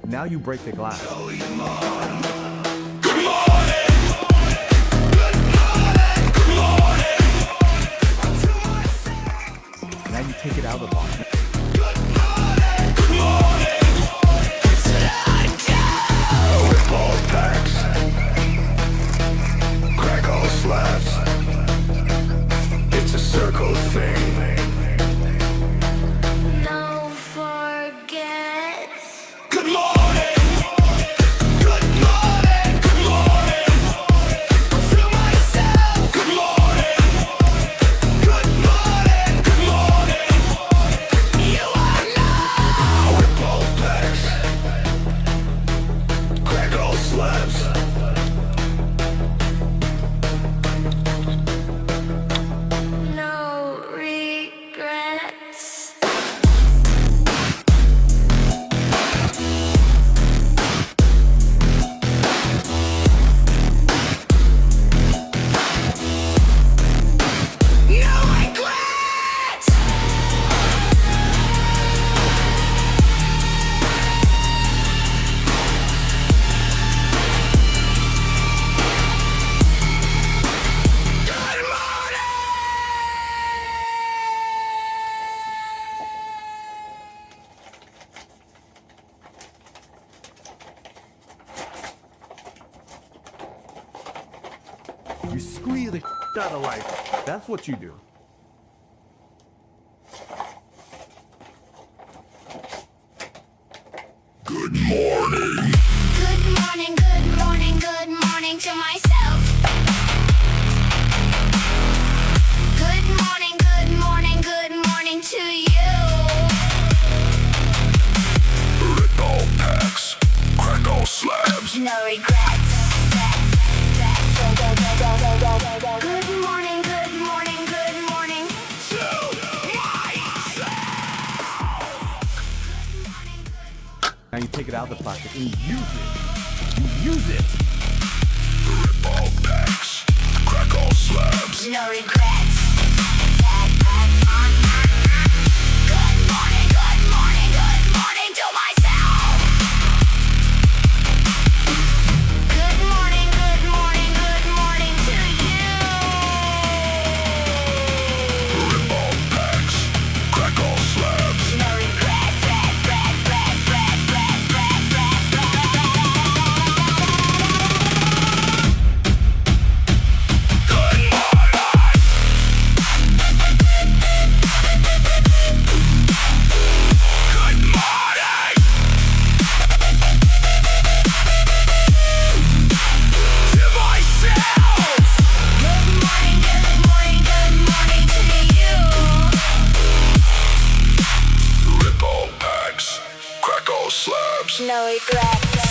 Now you break the glass. Choeymon. Good morning. Good morning. Good morning. To myself. Now you take it out of the box. Good morning. Good morning. It's ronnielighto. Rip all packs. Crack all slabs. It's a circle thing. No forget. Good morning. Good morning. Good morning. To myself. Good morning. Good morning. Good morning. You are now. Rip all packs. Crack all slabs. No regrets. No regrets. Good morning. You squeeze the out of life. That's what you do. Good morning. Good morning, good morning, good morning to myself. Good morning, good morning, good morning to you. Rip all packs. Crack all slabs. No regrets. Good morning, good morning, good morning. To myself. Now you take it out of the plastic and you use it. You use it. Rip all packs. Crack all slabs. No regrets. Good morning, good morning, good morning to myself. Good morning, good morning, good morning to you. Rip all packs. Crack all slabs. No regrets. Good morning. Good morning. To myself. Good morning, good morning, good morning to you. Rip all packs. Crack all slabs. No regrets.